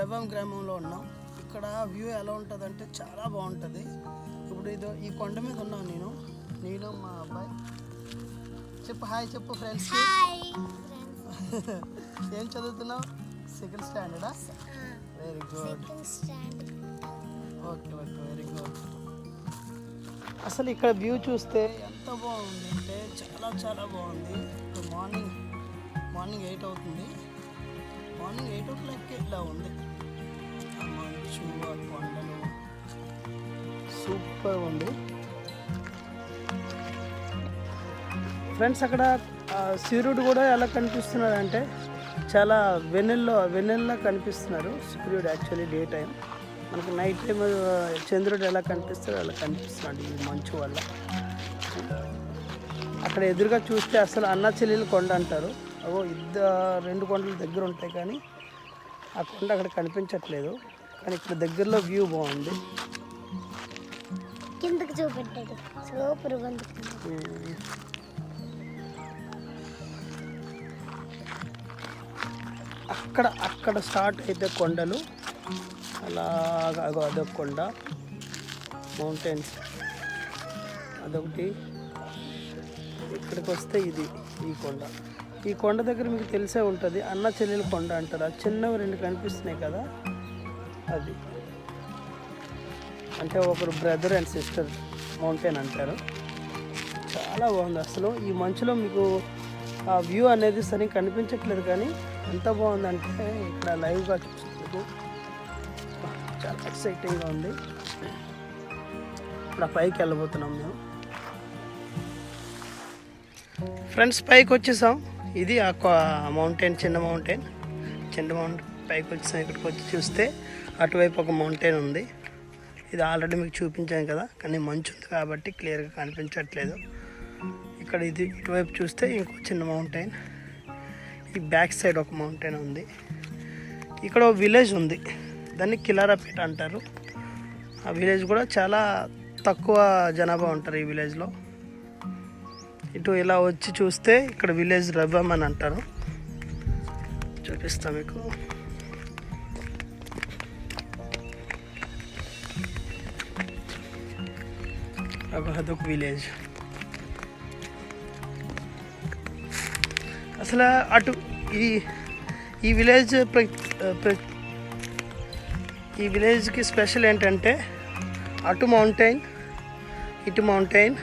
ద్రవ్యం గ్రామంలో ఉన్నాం. ఇక్కడ వ్యూ ఎలా ఉంటుందంటే చాలా బాగుంటుంది. ఇప్పుడు ఈ కొండ మీద ఉన్నాను నేను మా అబ్బాయి. చెప్పు హాయ్ చెప్పు ఫ్రెండ్స్. ఏం చదువుతున్నావు? సెకండ్ స్టాండర్డా? Very good. Okay okay very good. అసలు ఇక్కడ వ్యూ చూస్తే ఎంత బాగుంది అంటే చాలా చాలా బాగుంది. ఇప్పుడు మార్నింగ్ 8 అవుతుంది. మార్నింగ్ 8 o'clock ఇలా ఉంది. ఆ మంచు, ఆ కొండలు సూపర్ ఉంది ఫ్రెండ్స్. అక్కడ సూర్యుడు కూడా ఎలా కనిపిస్తున్నాడు అంటే చాలా వెన్నెల్లో కనిపిస్తున్నారు సూర్యుడు. యాక్చువల్లీ డే టైం, మనకి నైట్ టైం చంద్రుడు ఎలా కనిపిస్తాడో అలా కనిపిస్తున్నాడు ఈ మంచు వల్ల. అక్కడ ఎదురుగా చూస్తే అసలు అన్నాచెల్లెలు కొండ అంటారు. అవో 2 కొండలు దగ్గర ఉంటాయి కానీ ఆ కొండ అక్కడ కనిపించట్లేదు. కానీ ఇక్కడ దగ్గరలో వ్యూ బాగుంది. కిందకి చూపెట్టాడు సూపర్ ఉంది. అక్కడ స్టార్ట్ అయితే కొండలు అలాగా అదొక కొండ, మౌంటైన్స్ అదొకటి. ఇక్కడికి వస్తే ఈ కొండ దగ్గర మీకు తెలిసే ఉంటుంది, అన్న చెల్లెలు కొండ అంటారు. ఆ చిన్నవి 2 కనిపిస్తున్నాయి కదా, అది అంటే ఒకరు బ్రదర్ అండ్ సిస్టర్ మౌంటైన్ అంటారు. చాలా బాగుంది అసలు. ఈ మంచులో మీకు ఆ వ్యూ అనేది సరిగ్గా కనిపించట్లేదు కానీ ఎంత బాగుందంటే ఇక్కడ లైవ్గా చూస్తున్నారు. చాలా ఎక్సైటింగ్గా ఉంది. ఇప్పుడు పైకి వెళ్ళబోతున్నాం మేము ఫ్రెండ్స్. పైకి వచ్చేసాం. ఇది ఆ మౌంటైన్, చిన్న మౌంటైన్ పైకి వచ్చేసాం. ఇక్కడికి వచ్చి చూస్తే అటువైపు ఒక మౌంటైన్ ఉంది. ఇది ఆల్రెడీ మీకు చూపించాను కదా, కానీ మంచు ఉంది కాబట్టి క్లియర్గా కనిపించట్లేదు. ఇక్కడ ఇటువైపు చూస్తే ఇంకో చిన్న మౌంటైన్, ఈ బ్యాక్ సైడ్ ఒక మౌంటైన్ ఉంది. ఇక్కడ ఒక విలేజ్ ఉంది, దాన్ని కిలారాపేట అంటారు. ఆ విలేజ్ కూడా చాలా తక్కువ జనాభా ఉంటారు ఈ విలేజ్లో. ఇటు ఇలా వచ్చి చూస్తే ఇక్కడ విలేజ్ రవ్వం అని అంటారు. చూపిస్తాం మీకు. అదొక విలేజ్. అసలు అటు ఈ విలేజ్కి స్పెషల్ ఏంటంటే అటు మౌంటైన్, ఇటు మౌంటైన్,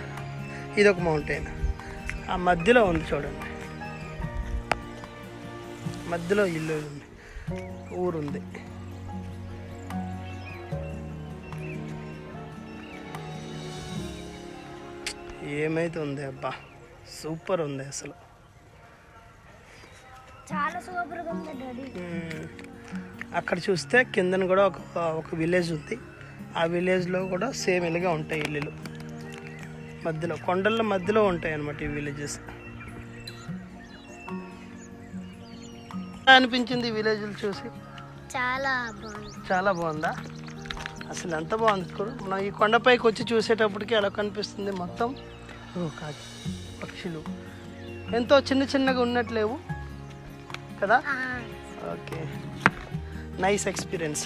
ఇదొక మౌంటైన్. ఆ మధ్యలో ఉంది చూడండి, మధ్యలో ఇల్లు ఉంది, ఊరుంది. ఏమైతే ఉంది అబ్బా, సూపర్ ఉంది అసలు. చాలా సూపర్గా ఉంది డాడీ. అక్కడ చూస్తే కిందన కూడా ఒక విలేజ్ ఉంది. ఆ విలేజ్లో కూడా సేమ్ ఇలాగే ఉంటాయి ఇల్లులు. మధ్యలో కొండల మధ్యలో ఉంటాయి అన్నమాట ఈ విలేజెస్. అనిపించింది ఈ విలేజ్లు చూసి? చాలా బాగుందా? అసలు ఎంత బాగుంది. మనం ఈ కొండపైకి వచ్చి చూసేటప్పటికి ఎలా కనిపిస్తుంది మొత్తం కాకి పక్షులు ఎంతో చిన్నగా ఉన్నట్లేవు కదా. ఓకే, నైస్ ఎక్స్పీరియన్స్,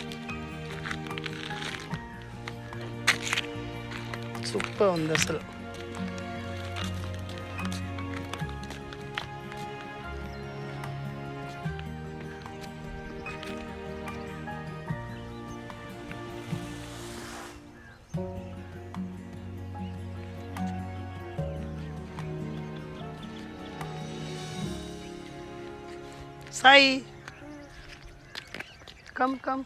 సూపర్ ఉంది అసలు. సాయి కమ్.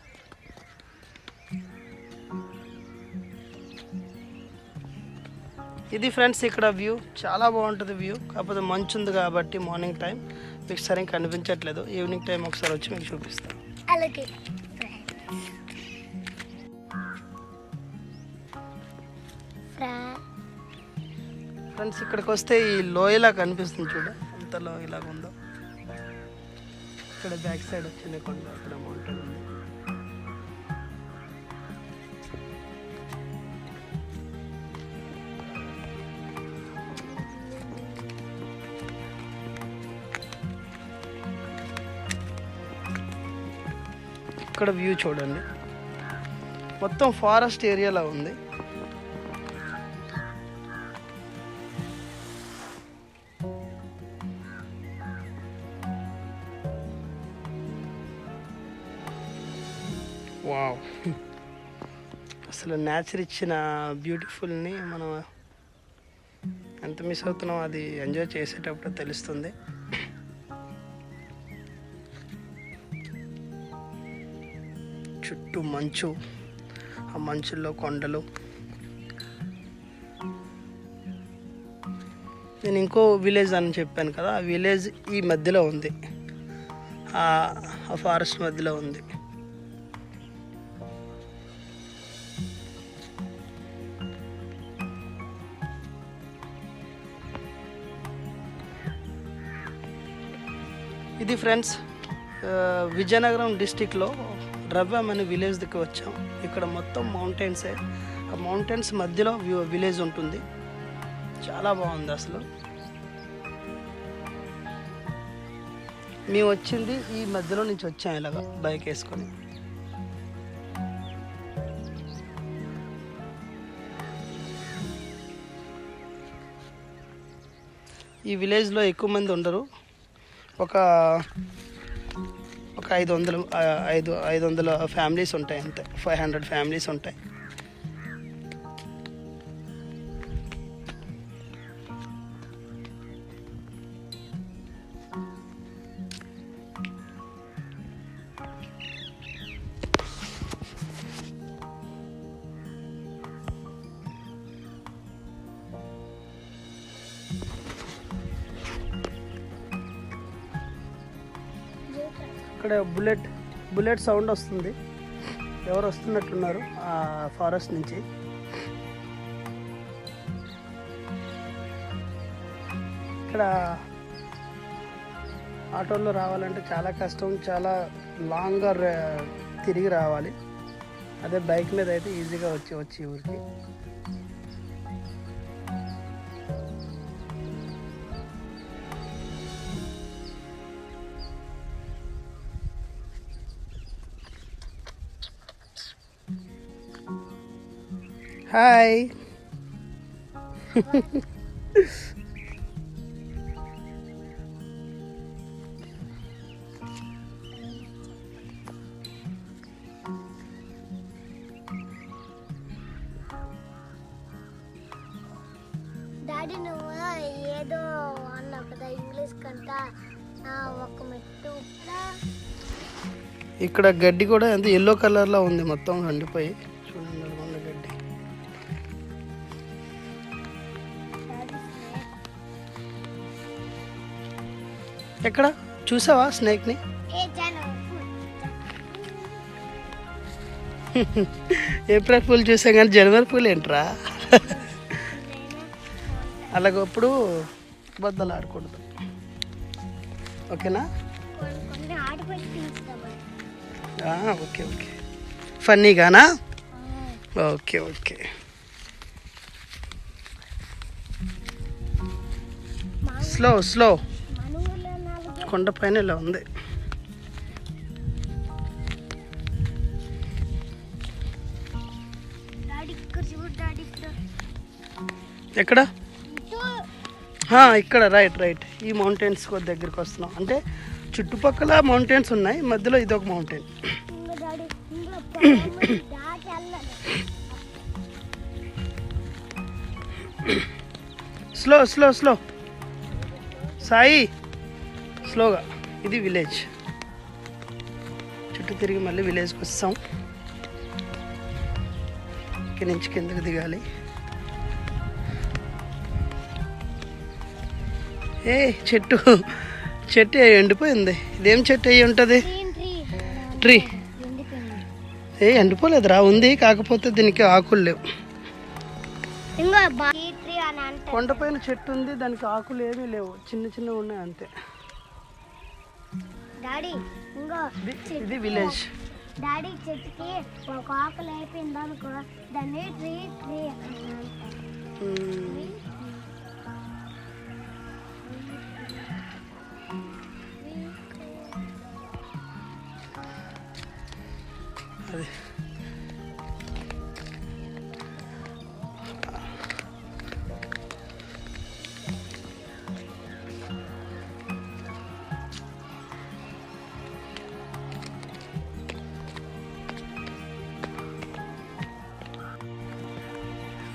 ఇది ఫ్రెండ్స్ ఇక్కడ వ్యూ చాలా బాగుంటుంది వ్యూ. కాకపోతే మంచు ఉంది కాబట్టి మార్నింగ్ టైం మీకు సరిగ్గా కనిపించట్లేదు. ఈవినింగ్ టైం ఒకసారి వచ్చి మీకు చూపిస్తాను. ఫ్రెండ్స్ ఇక్కడికి వస్తే ఈ లోయలా కనిపిస్తుంది చూడ, ఎంత లోయలాగా ఉందో. ఇక్కడ బ్యాక్ సైడ్ వచ్చిన కొండ, అక్కడ మౌంటైన్ ఉంది. ఇక్కడ వ్యూ చూడండి, మొత్తం ఫారెస్ట్ ఏరియాలో ఉంది. వావ్, అసలు నేచర్ ఇచ్చిన బ్యూటిఫుల్ని మనం ఎంత మిస్ అవుతున్నాం అది ఎంజాయ్ చేసేటప్పుడు తెలుస్తుంది. చుట్టూ మంచు, ఆ మంచుల్లో కొండలు. నేను ఇంకో విలేజ్ అని చెప్పాను కదా, ఆ విలేజ్ ఈ మధ్యలో ఉంది, ఆ ఫారెస్ట్ మధ్యలో ఉంది. ఇది ఫ్రెండ్స్ విజయనగరం డిస్టిక్లో రవ్వం అనే విలేజ్ దగ్గర వచ్చాం. ఇక్కడ మొత్తం మౌంటైన్సే, ఆ మౌంటైన్స్ మధ్యలో విలేజ్ ఉంటుంది. చాలా బాగుంది అసలు. మేము వచ్చింది ఈ మధ్యలో నుంచి వచ్చాం ఇలాగా బైక్ వేసుకొని. ఈ విలేజ్లో ఎక్కువ మంది ఉండరు, ఒక 500 ఫ్యామిలీస్ ఉంటాయి అంతే, 500 ఫ్యామిలీస్ ఉంటాయి. ఇక్కడ బుల్లెట్ సౌండ్ వస్తుంది, ఎవరు వస్తున్నట్టున్నారు ఆ ఫారెస్ట్ నుంచి. ఇక్కడ ఆటోలో రావాలంటే చాలా కష్టం, చాలా లాంగ్గా తిరిగి రావాలి. అదే బైక్ మీద అయితే ఈజీగా వచ్చి ఊరికి. హాయ్. డాడీ నువ్వు ఏదో అన్నావు కదా ఇంగ్లీష్ కంట ఒక మెట్టు. ఇక్కడ గడ్డి కూడా ఎంత ఎల్లో కలర్లో ఉంది, మొత్తం ఎండిపోయి చూడండి నడుమన్న గడ్డి. ఎక్కడ చూసావా స్నేక్ని? ఏప్రిల్ పూలు చూసాం కానీ జనవరి పూలు ఏంట్రా? అలాగప్పుడు బద్దలు ఆడకూడదు, ఓకేనా? ఓకే ఓకే, ఫన్నీగానా? Okay okay. స్లో కొండ పైన ఇలా ఉంది. ఎక్కడ? ఇక్కడ రైట్ ఈ మౌంటైన్స్ దగ్గరికి వస్తున్నాం. అంటే చుట్టుపక్కల మౌంటైన్స్ ఉన్నాయి, మధ్యలో ఇదొక మౌంటైన్. స్లో సాయి, స్లోగా. ఇది విలేజ్, చుట్టూ తిరిగి మళ్ళీ విలేజ్కి వస్తాం. ఇక్కడి నుంచి కిందకి దిగాలి. చెట్టు ఎండిపోయింది. ఇదేం చెట్టు అయ్యి ఉంటుంది? ట్రీ. ఎండిపోలేదురా, ఉంది, కాకపోతే దీనికి ఆకులు లేవు. కొండపైన చెట్టు ఉంది, దానికి ఆకులు ఏమీ లేవు, చిన్న ఉన్నాయి అంతే. ఇది విలేజ్. డాడీ చెట్టుకి ఒక ఆకులు అయిపోయింది అనుకో, దాన్ని ట్రీ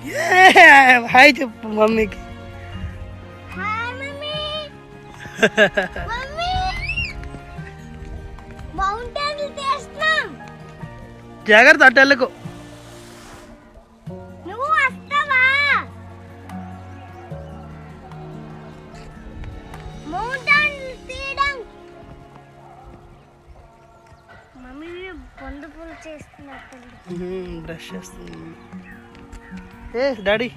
హాయ్ చెప్పు మమ్మీకి. Hi mummy. మమ్మీ మౌంటైన్ తీస్తున్నాం. జాగ్రత్త అటు వెళ్ళకు. నువ్వు వస్తావా? మౌంటైన్ తీయడం. మమ్మీ బొందు పూలు చేస్తున్నట్టుంది. బ్రష్ చేస్తుంది. ఏ డాడీ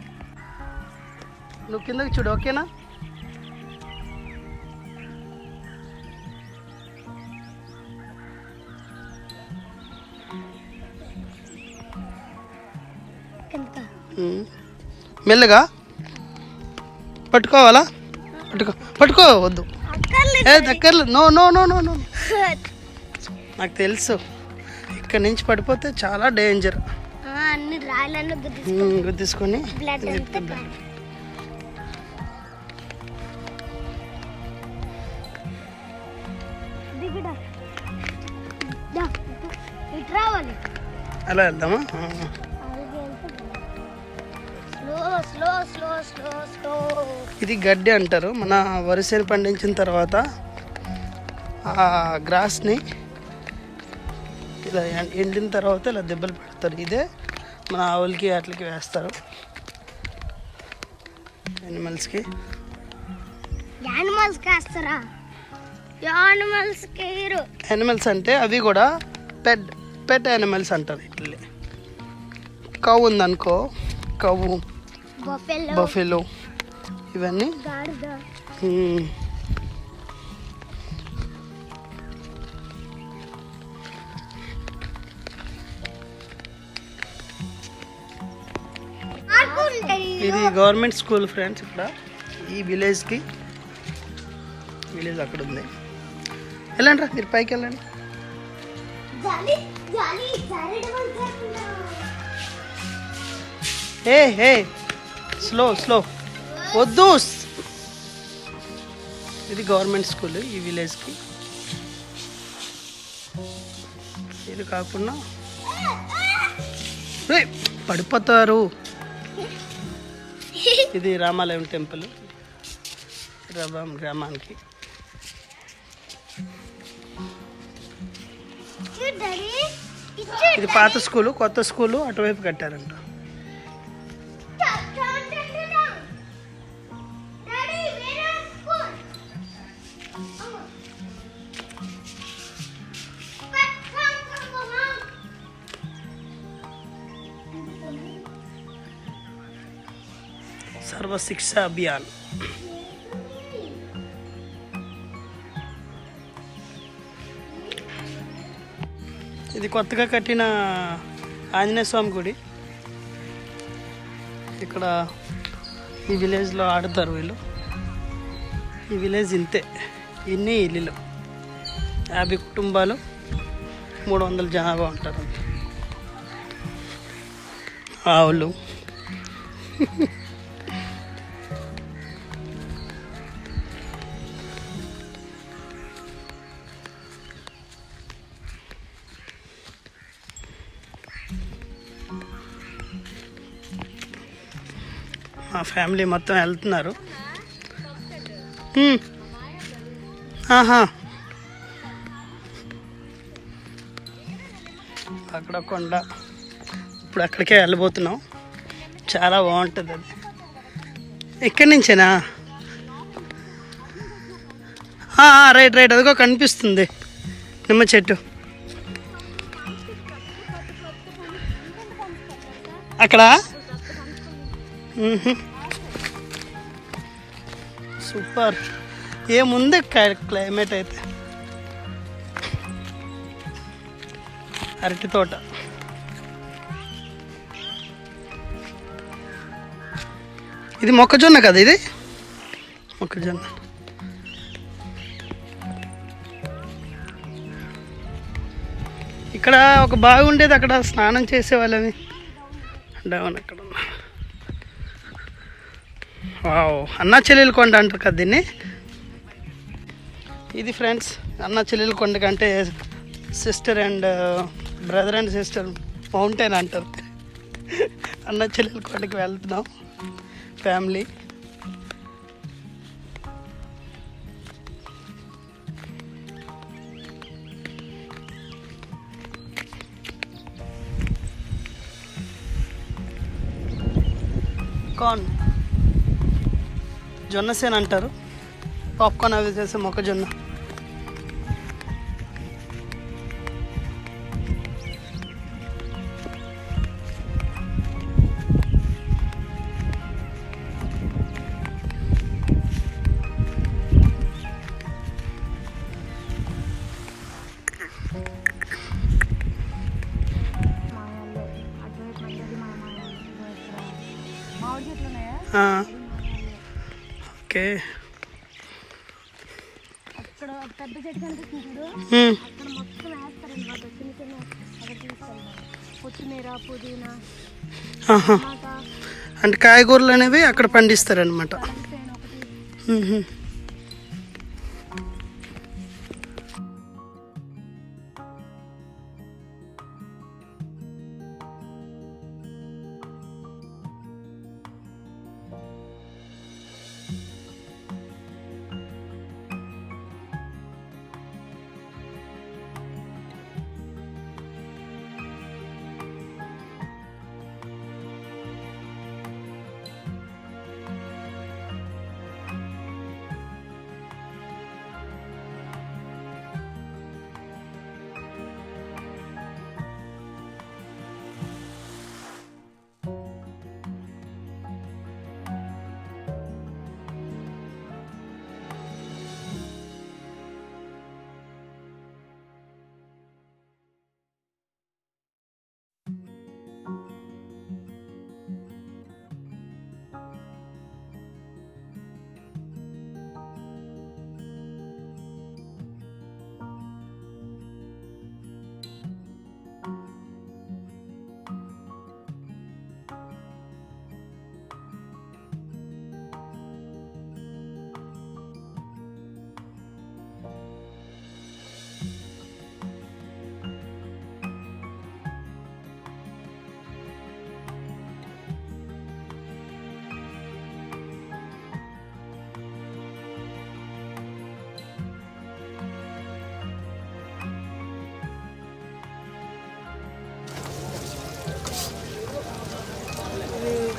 నువ్వు కిందకి చూడు, ఓకేనా? మెల్లగా పట్టుకోవాలా? పట్టుకో వద్దు. ఏ దగ్గరలో no no no no no. నాకు తెలుసు ఇక్కడ నుంచి పడిపోతే చాలా డేంజర్. అన్ని రాళ్ళను గుద్దేసుకొని బ్లడ్ ఇటు రావాలి. అలా వెళ్దామా? Slow slow slow slow slow. ఇది గడ్డి అంటారు. మన వరిసేను పండించిన తర్వాత ఆ గ్రాస్ని ఇలా ఎండిన తర్వాత ఇలా దెబ్బలు పెడతారు. ఇదే మన ఆవులకి వాటికి వేస్తారు, యానిమల్స్కి. యానిమల్స్కి వేస్తారా? యానిమల్స్కి వేయరు. యానిమల్స్ అంటే అవి కూడా పెట్ యానిమల్స్ అంటారు. ఇట్లే కవ్వు ఉందనుకో, కవ్వు, బఫెలో, ఇవన్నీ. ఇది గవర్నమెంట్ స్కూల్ ఫ్రెండ్స్. ఇక్కడ ఈ విలేజ్ అక్కడ ఉంది. వెళ్ళండి రా, మీరు పైకి వెళ్ళండి. ఏ స్లో స్లో వద్దు. ఇది గవర్నమెంట్ స్కూల్ ఈ విలేజ్కి. ఇది కాకుండా పడిపోతారు. ఇది రామాలయం టెంపుల్ రబాం గ్రామానికి. ఇది పాత స్కూలు, కొత్త స్కూలు అటువైపు కట్టారంట. సర్వ శిక్ష అభియాన్. ఇది కొత్తగా కట్టిన ఆంజనేయ స్వామి గుడి. ఇక్కడ ఈ విలేజ్లో ఆడతారు వీళ్ళు. ఈ విలేజ్ ఇంతే, ఇన్ని ఇల్లులు, 50 కుటుంబాలు, 300 జనాభా ఉంటారు. ఆవులు. మా ఫ్యామిలీ మొత్తం వెళ్తున్నారు. ఆహా, అక్కడ కొండ. ఇప్పుడు అక్కడికే వెళ్ళబోతున్నాం. చాలా బాగుంటుంది అది. ఇక్కడి నుంచేనా? రైట్ రైట్, అదిగో కనిపిస్తుంది నిమ్మ చెట్టు అక్కడ. సూపర్. ఏముంది క్లైమేట్ అయితే. అరటి తోట. ఇది మొక్కజొన్న కదా? ఇది మొక్కజొన్న. ఇక్కడ ఒక బావి ఉండేది, అక్కడ స్నానం చేసేవాళ్ళని. డౌన్ అక్కడ వావ్, అన్నా చెల్లెల కొండ అంటారు కదా దీన్ని. ఇది ఫ్రెండ్స్ అన్నా చెల్లెల కొండ కంటే sister and brother and sister mountain అంటారు. అన్న చెల్లెల కోటకి వెళ్తున్నాం ఫ్యామిలీ. కార్న్ జొన్న సేన అంటారు, పాప్కార్న్ అవి చేసే మొక్కజొన్న. ఓకే, అక్కడ పెద్ద చెట్టు కనిపిస్తుంది, అక్కడ మొత్తం వేస్తారనమాట. చిన్న చిన్న అక్కడ తీసుకెళ్తారు. కొత్తిమీర, పుదీనా, టమాటా అంటే కాయగూరలు అనేవి అక్కడ పండిస్తారనమాట. ఒకటి.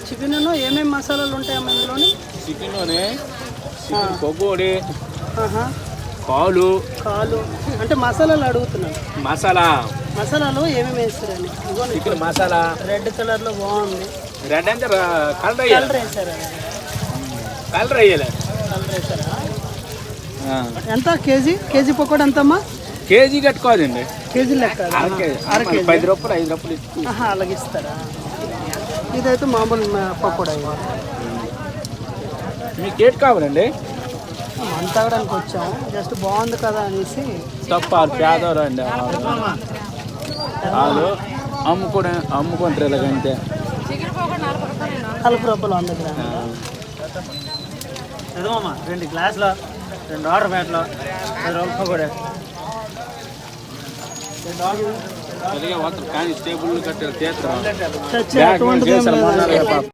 చికెన్లో ఏమేమి మసాలాలు ఉంటాయమ్మా ఇందులోని? చికెన్లోనే చికెన్ పకోడీ, ఆహా, కాలు కాలు అంటే మసాలాలు అడుగుతున్నాను. మసాలాలు ఏమేమి వేస్తారండి? చికెన్ మసాలా రెడ్ కలర్లో బాగుంది. రెడ్ అంటే కలర్ కలర్ వేసారా? కలర్ వేయలే. కలర్ వేసారా? ఎంత కేజీ పకోడీ ఎంతమ్మా? కేజీ కట్టుకోదండి, కేజీ లెక్క. అర కేజీ 10 రూపాయలు 5 రూపాయలు. అలాగే ఇస్తారా? ఇదైతే మామూలు పకోడా. మీకు ఏటి కావాలండి? మంతాగడానికి వచ్చాము, జస్ట్ బాగుంది కదా అనేసి. తప్ప పేదవారు అండి వాళ్ళు అమ్ముకుంటారు ఇలాగంతే. 40 రూపాయలు 100 గ్రాములు. 2 గ్లాసులు, 2 ఆర్డర్ ప్యాట్లు, 10 రూపాయలు కూడా. కానిస్టేబుల్ కట్టారు, చచ్చే అటువంటిది ఏం లేదు.